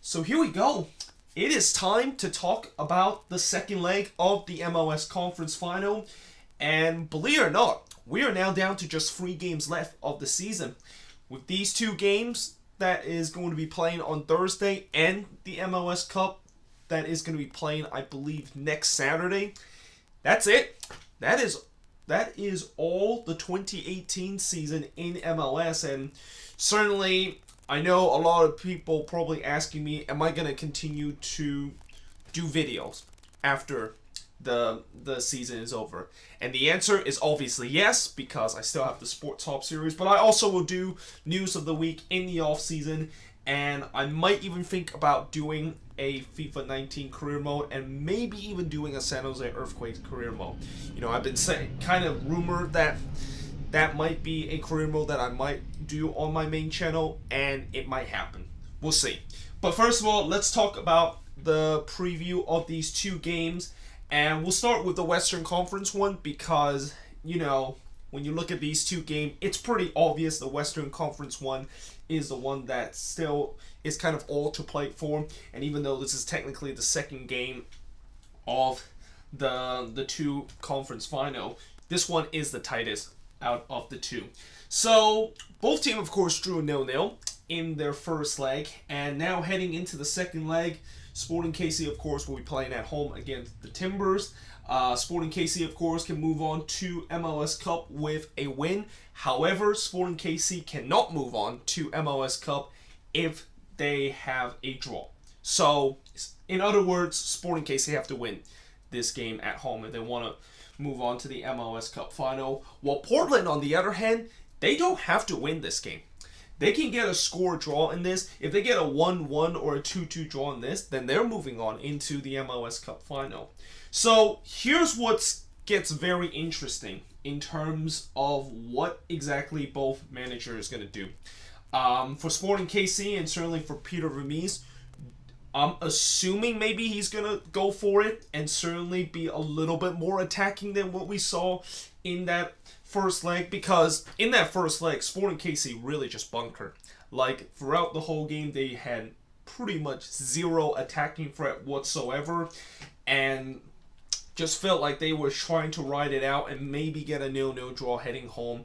So here we go. It is time to talk about the second leg of the MLS Conference final. And believe it or not, we are now down to just 3 games left of the season. With these 2 games that is going to be playing on Thursday and the MLS Cup that is going to be playing, I believe, next Saturday. That's it. That is all the 2018 season in MLS, and certainly I know a lot of people probably asking me, am I going to continue to do videos after the season is over? And the answer is obviously yes, because I still have the Sports Top series, but I also will do news of the week in the off season, and I might even think about doing a FIFA 19 career mode and maybe even doing a San Jose Earthquakes career mode. I've been saying, kind of rumored that might be a career mode that I might do on my main channel, and it might happen. We'll see. But first of all, let's talk about the preview of these 2 games, and we'll start with the Western Conference one because, when you look at these 2 games, it's pretty obvious the Western Conference one is the one that still is kind of all to play for. And even though this is technically the second game of the 2 conference final, this one is the tightest out of the 2. So both teams, of course, drew 0-0 in their first leg, and now heading into the second leg, Sporting KC, of course, will be playing at home against the Timbers. Sporting KC, of course, can move on to MLS Cup with a win. However, Sporting KC cannot move on to MLS Cup if they have a draw. So, in other words, Sporting KC have to win this game at home if they want to move on to the MLS Cup final. While Portland, on the other hand, they don't have to win this game. They can get a score draw in this. If they get a 1-1 or a 2-2 draw in this, then they're moving on into the MLS Cup final. So here's what gets very interesting in terms of what exactly both managers are going to do. For Sporting KC and certainly for Peter Vermes, I'm assuming maybe he's going to go for it and certainly be a little bit more attacking than what we saw in that first leg, because in that first leg, Sporting KC really just bunkered. Like, throughout the whole game, they had pretty much zero attacking threat whatsoever, and just felt like they were trying to ride it out and maybe get a 0-0 draw heading home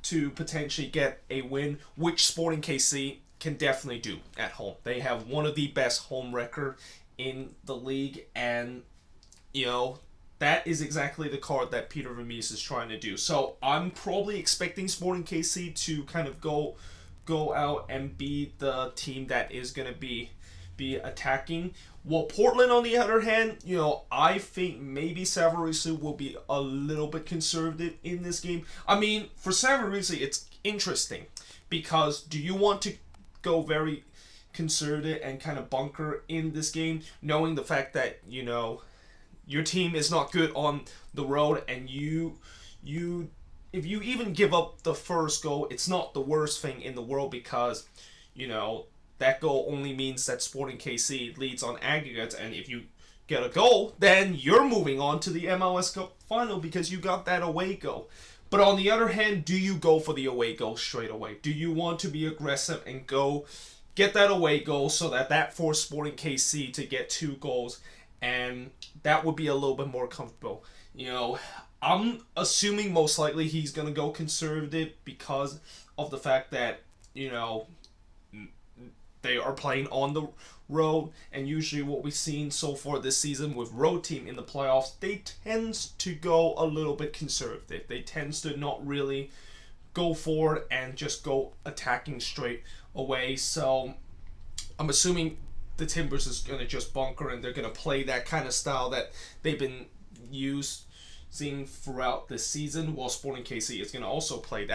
to potentially get a win, which Sporting KC can definitely do at home. They have one of the best home record in the league, and that is exactly the card that Peter Vermes is trying to do. So I'm probably expecting Sporting KC to kind of go out and be the team that is going to be attacking. While Portland, on the other hand, I think maybe Savarese will be a little bit conservative in this game. I mean, for Savarese, it's interesting because do you want to go very conservative and kind of bunker in this game, knowing the fact that, your team is not good on the road, and you if you even give up the first goal, it's not the worst thing in the world because, that goal only means that Sporting KC leads on aggregates, and if you get a goal, then you're moving on to the MLS Cup final because you got that away goal. But on the other hand, do you go for the away goal straight away? Do you want to be aggressive and go get that away goal so that forced Sporting KC to get 2 goals, and that would be a little bit more comfortable? I'm assuming most likely he's going to go conservative because of the fact that, they are playing on the road, and usually what we've seen so far this season with road team in the playoffs, they tend to go a little bit conservative. They tend to not really go forward and just go attacking straight away. So I'm assuming the Timbers is going to just bunker, and they're going to play that kind of style that they've been using throughout the season, while Sporting KC is going to also play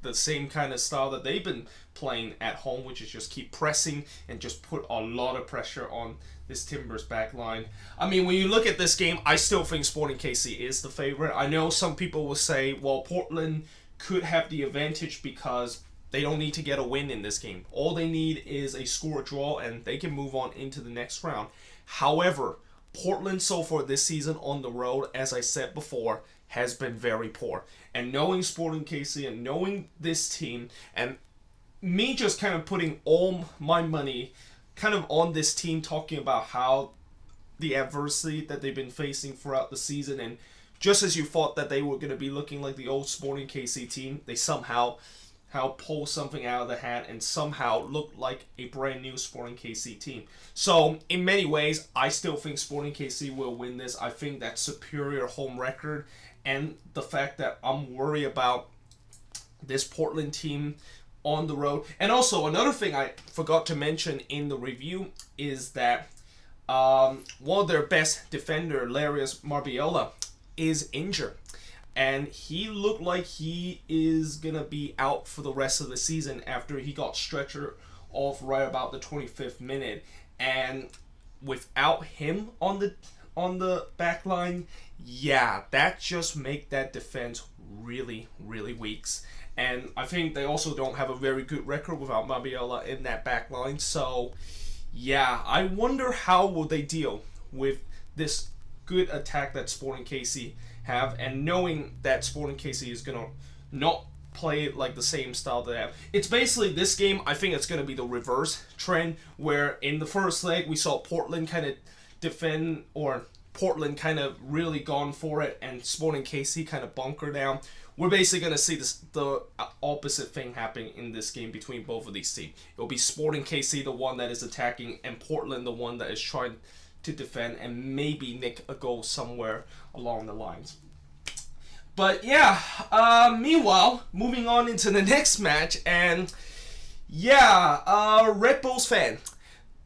the same kind of style that they've been playing at home, which is just keep pressing and just put a lot of pressure on this Timbers back line. I mean, when you look at this game, I still think Sporting KC is the favorite. I know some people will say, well, Portland could have the advantage because they don't need to get a win in this game. All they need is a score draw, and they can move on into the next round. However, Portland so far this season on the road, as I said before, has been very poor. And knowing Sporting KC and knowing this team, and me just kind of putting all my money kind of on this team talking about how the adversity that they've been facing throughout the season, and just as you thought that they were going to be looking like the old Sporting KC team, they somehow pull something out of the hat and somehow look like a brand new Sporting KC team. So in many ways, I still think Sporting KC will win this. I think that superior home record and the fact that I'm worried about this Portland team on the road. And also another thing I forgot to mention in the review is that one of their best defender, Larius Marbiola, is injured. And he looked like he is going to be out for the rest of the season after he got stretchered off right about the 25th minute. And without him on the back line, yeah, that just make that defense really, really weak. And I think they also don't have a very good record without Marbiola in that back line. So, yeah, I wonder how will they deal with this good attack that Sporting KC have, and knowing that Sporting KC is going to not play like the same style they have. It's basically this game, I think it's going to be the reverse trend, where in the first leg we saw Portland kind of defend, or Portland kind of really gone for it, and Sporting KC kind of bunker down. We're basically going to see the opposite thing happening in this game between both of these teams. It'll be Sporting KC, the one that is attacking, and Portland, the one that is trying to defend and maybe nick a goal somewhere along the lines. But yeah, meanwhile, moving on into the next match, and yeah, Red Bulls fan.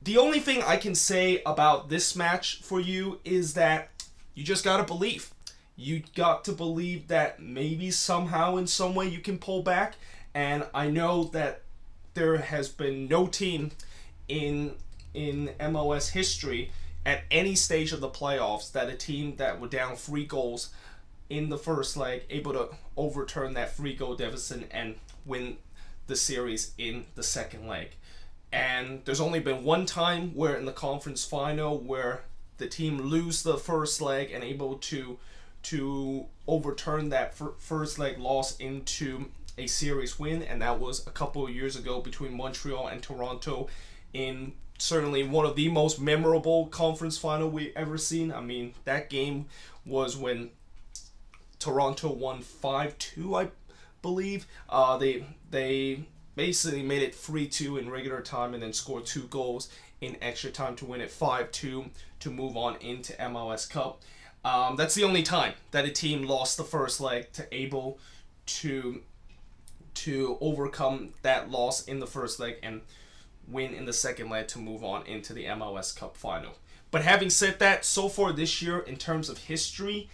The only thing I can say about this match for you is that you just gotta believe. You got to believe that maybe somehow in some way you can pull back. And I know that there has been no team in MLS history at any stage of the playoffs that a team that were down 3 goals in the first leg able to overturn that 3-goal deficit and win the series in the second leg. And there's only been one time where in the conference final where the team lose the first leg and able to overturn that first leg loss into a series win, and that was a couple of years ago between Montreal and Toronto in certainly one of the most memorable conference final we ever seen. I mean, that game was when Toronto won 5-2, I believe. They basically made it 3-2 in regular time and then scored 2 goals in extra time to win it 5-2 to move on into MLS Cup. That's the only time that a team lost the first leg to able to overcome that loss in the first leg and win in the second leg to move on into the MLS Cup final. But having said that, so far this year in terms of history,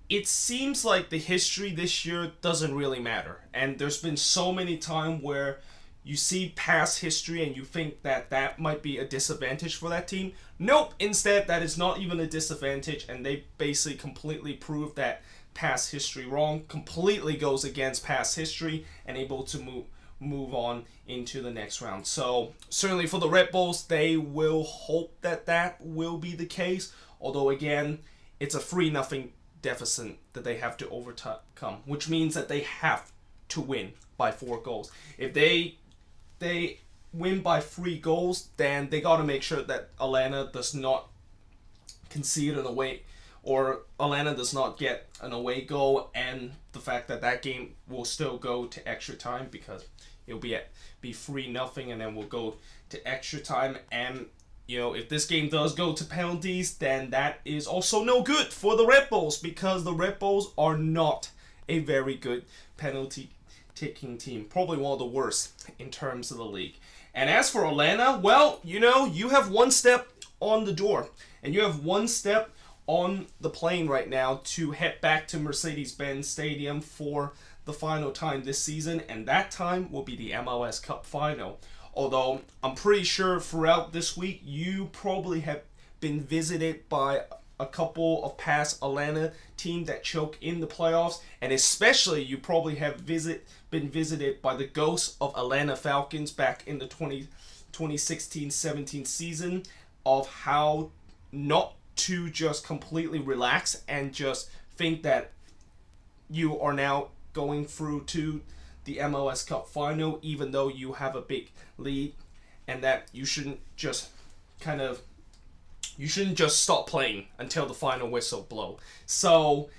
it seems like the history this year doesn't really matter. And there's been so many times where you see past history and you think that that might be a disadvantage for that team. Nope, instead that is not even a disadvantage, and they basically completely proved that past history wrong, completely goes against past history, and able to move on into the next round. So certainly for the Red Bulls, they will hope that that will be the case, although again, it's a 3-0 deficit that they have to overcome, which means that they have to win by 4 goals. If they win by 3 goals, then they got to make sure that Atlanta does not concede an away, or Atlanta does not get an away goal, and the fact that that game will still go to extra time because it'll be 3-0 and then we'll go to extra time. And you know, if this game does go to penalties, then that is also no good for the Red Bulls, because the Red Bulls are not a very good penalty taking team, probably one of the worst in terms of the league. And as for Atlanta, well, you know, you have one step on the door, and you have one step on the plane right now to head back to Mercedes-Benz Stadium for the final time this season, and that time will be the MLS Cup final. Although I'm pretty sure throughout this week you probably have been visited by a couple of past Atlanta teams that choke in the playoffs, and especially you probably have been visited by the ghosts of Atlanta Falcons back in the 2016-17 season, of how not to just completely relax and just think that you are now going through to the MLS Cup final even though you have a big lead, and that you shouldn't just kind of, you shouldn't just stop playing until the final whistle blow. So,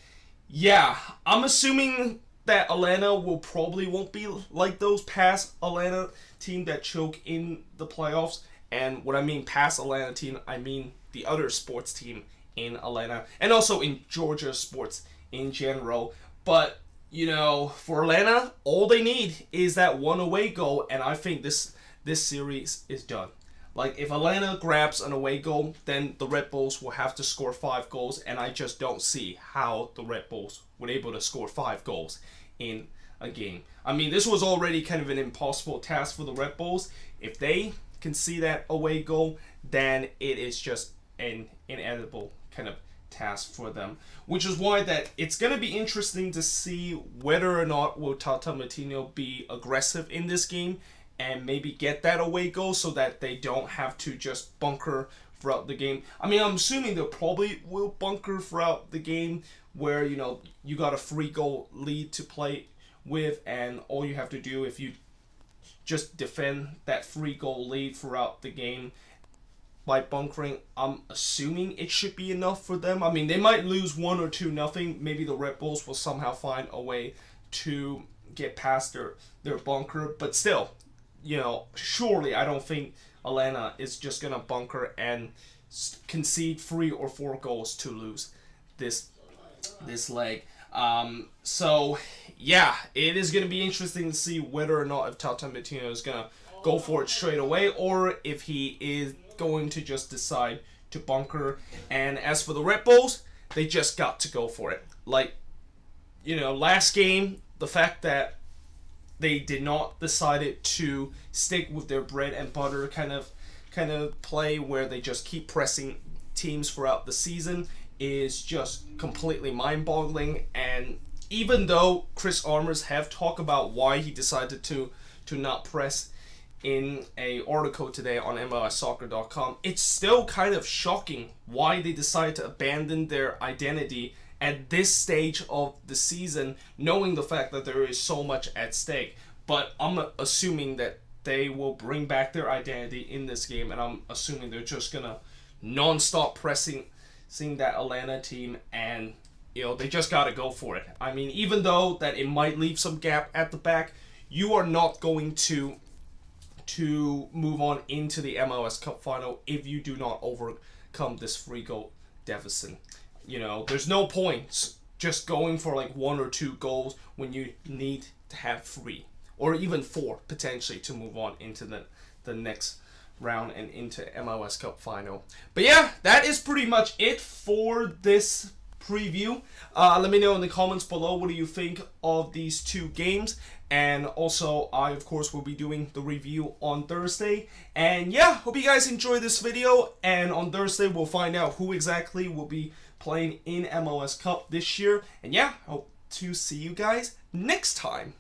yeah, I'm assuming that Atlanta won't be like those past Atlanta team that choke in the playoffs. And what I mean past Atlanta team, I mean the other sports team in Atlanta and also in Georgia sports in general. But, for Atlanta, all they need is that one away goal, and I think this series is done. Like, if Atlanta grabs an away goal, then the Red Bulls will have to score 5 goals, and I just don't see how the Red Bulls were able to score 5 goals in a game. I mean, this was already kind of an impossible task for the Red Bulls. If they can see that away goal, then it is just an inedible kind of task for them. Which is why that it's going to be interesting to see whether or not will Tata Martino be aggressive in this game and maybe get that away goal so that they don't have to just bunker throughout the game. I mean, I'm assuming they probably will bunker throughout the game where, you got a 3-goal lead to play with, and all you have to do if you just defend that 3-goal lead throughout the game by bunkering, I'm assuming it should be enough for them. I mean, they might lose 1 or 2-0. Maybe the Red Bulls will somehow find a way to get past their bunker, but still, surely I don't think Atlanta is just gonna bunker and concede 3 or 4 goals to lose this leg. So yeah, it is gonna be interesting to see whether or not if Tata Martino is gonna go for it straight away or if he is going to just decide to bunker. And as for the Red Bulls, they just got to go for it. Like, last game, the fact that they did not decided to stick with their bread and butter kind of play where they just keep pressing teams throughout the season is just completely mind-boggling. And even though Chris Armers have talked about why he decided to not press in a article today on MLSsoccer.com, it's still kind of shocking why they decided to abandon their identity at this stage of the season, knowing the fact that there is so much at stake. But I'm assuming that they will bring back their identity in this game, and I'm assuming they're just gonna non-stop pressing that Atlanta team, and they just gotta go for it. I mean, even though that it might leave some gap at the back, you are not going to move on into the MLS Cup final if you do not overcome this 3-goal deficit. There's no point just going for like 1 or 2 goals when you need to have 3 or even 4 potentially to move on into the next round and into MLS Cup final. But yeah, that is pretty much it for this preview. Let me know in the comments below what do you think of these 2 games. And also, I of course will be doing the review on Thursday. And yeah, hope you guys enjoyed this video. And on Thursday, we'll find out who exactly will be playing in MLS Cup this year. And yeah, hope to see you guys next time.